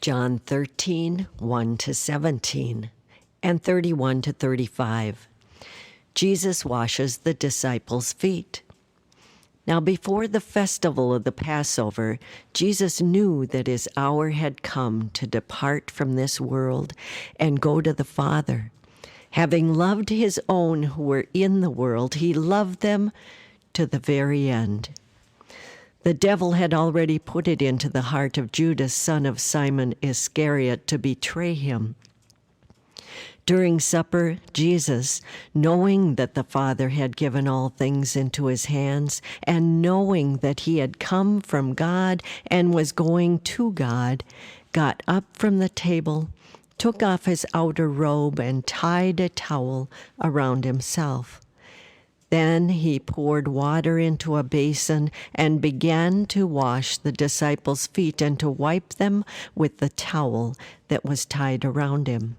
John 13, 1-17, and 31-35. Jesus washes the disciples' feet. Now before the festival of the Passover, Jesus knew that his hour had come to depart from this world and go to the Father. Having loved his own who were in the world, he loved them to the very end. The devil had already put it into the heart of Judas, son of Simon Iscariot, to betray him. During supper, Jesus, knowing that the Father had given all things into his hands, and knowing that he had come from God and was going to God, got up from the table, took off his outer robe, and tied a towel around himself. Then he poured water into a basin and began to wash the disciples' feet and to wipe them with the towel that was tied around him.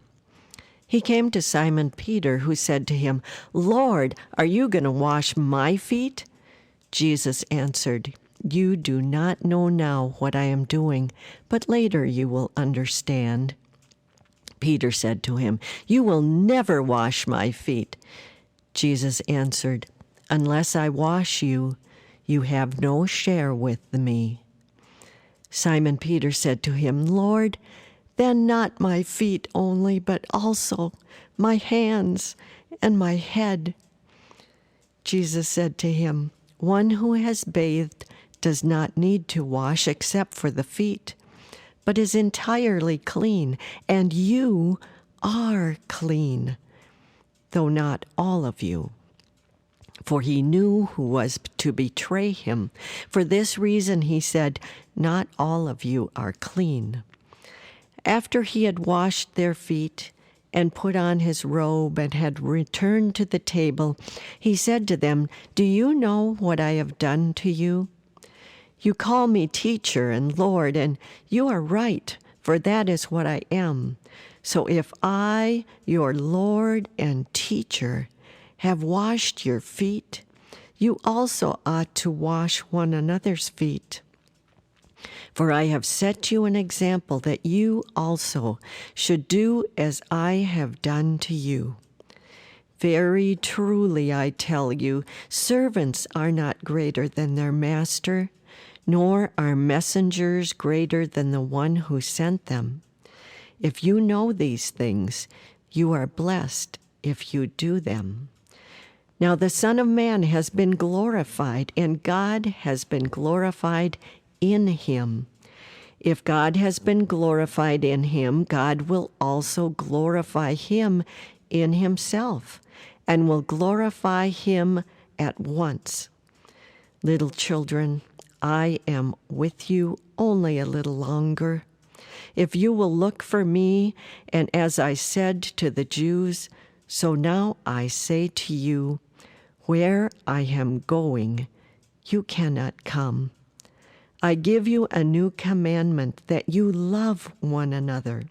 He came to Simon Peter, who said to him, "Lord, are you going to wash my feet?" Jesus answered, "You do not know now what I am doing, but later you will understand." Peter said to him, "You will never wash my feet." Jesus answered, "Unless I wash you, you have no share with me." Simon Peter said to him, "Lord, then not my feet only, but also my hands and my head." Jesus said to him, "One who has bathed does not need to wash except for the feet, but is entirely clean, and you are clean, though not all of you." For he knew who was to betray him. For this reason he said, "Not all of you are clean." After he had washed their feet and put on his robe and had returned to the table, he said to them, "Do you know what I have done to you? You call me teacher and Lord, and you are right, for that is what I am. So if I, your Lord and teacher, have washed your feet, you also ought to wash one another's feet. For I have set you an example that you also should do as I have done to you. Very truly I tell you, servants are not greater than their master, nor are messengers greater than the one who sent them. If you know these things, you are blessed if you do them. Now the Son of Man has been glorified, and God has been glorified in him. If God has been glorified in him, God will also glorify him in himself, and will glorify him at once. Little children, I am with you only a little longer. If you will look for me, and as I said to the Jews, so now I say to you, where I am going, you cannot come. I give you a new commandment, that you love one another.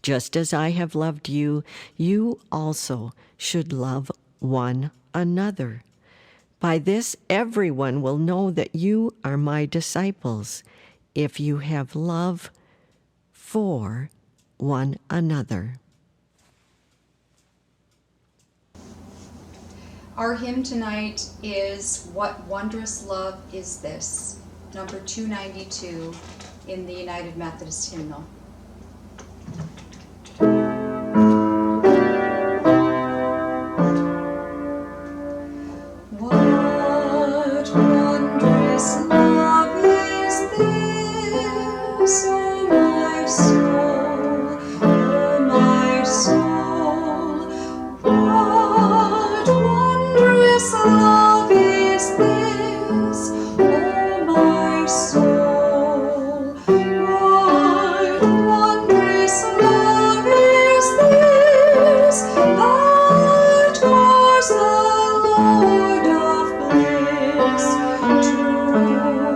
Just as I have loved you, you also should love one another. By this everyone will know that you are my disciples, if you have love for one another. Our hymn tonight is "What Wondrous Love Is This?" number 292 in the United Methodist Hymnal. What wondrous love is this, O my soul, O my soul? What wondrous love is this, O my soul? What wondrous love is this, that was the Lord of bliss, to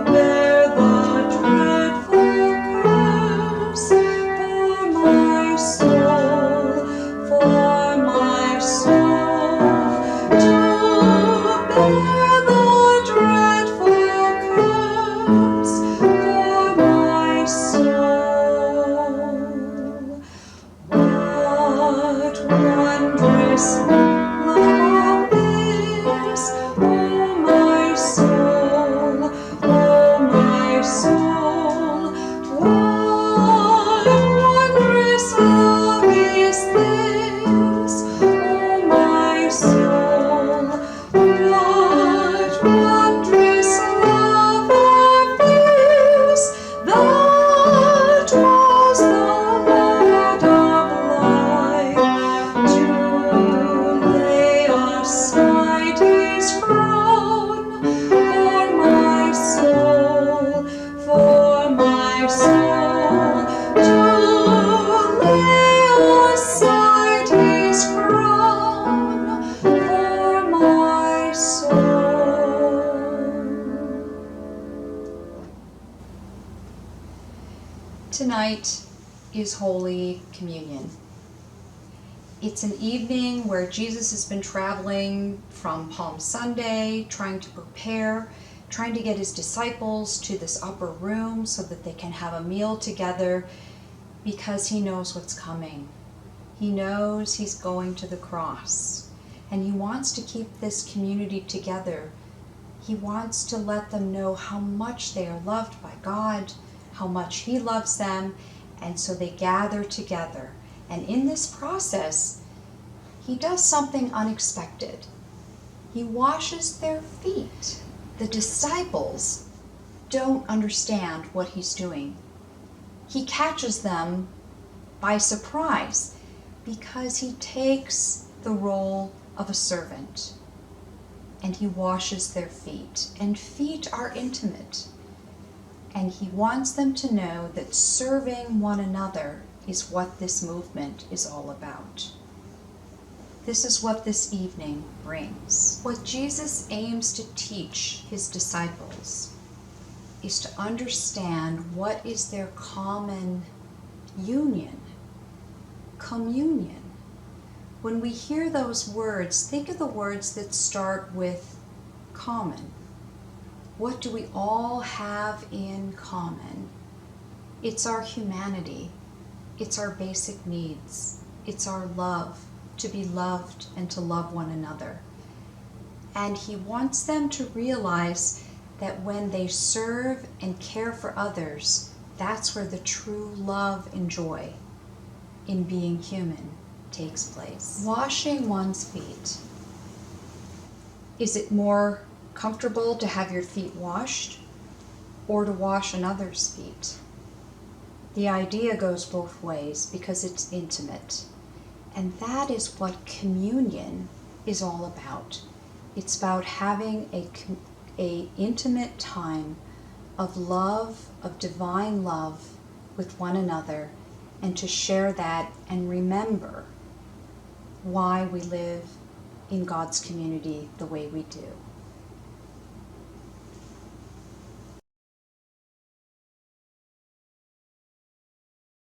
bear the dreadful curse for my soul, for my soul, to bear the dreadful curse for my soul. tonight is Holy Communion. It's an evening where Jesus has been traveling from Palm Sunday, trying to prepare, trying to get his disciples to this upper room so that they can have a meal together, because he knows what's coming. He knows he's going to the cross, and he wants to keep this community together. He wants to let them know how much they are loved by God, how much he loves them, and so they gather together. And in this process, he does something unexpected. He washes their feet. The disciples don't understand what he's doing. He catches them by surprise because he takes the role of a servant and he washes their feet. And feet are intimate. And he wants them to know that serving one another is what this movement is all about. This is what this evening brings. What Jesus aims to teach his disciples is to understand what is their common union, communion. When we hear those words, think of the words that start with common. What do we all have in common? It's our humanity. It's our basic needs. It's our love, to be loved and to love one another. And he wants them to realize that when they serve and care for others, that's where the true love and joy in being human takes place. Washing one's feet. Is it more comfortable to have your feet washed or to wash another's feet? The idea goes both ways because it's intimate. And that is what communion is all about. It's about having a intimate time of love, of divine love with one another, and to share that and remember why we live in God's community the way we do.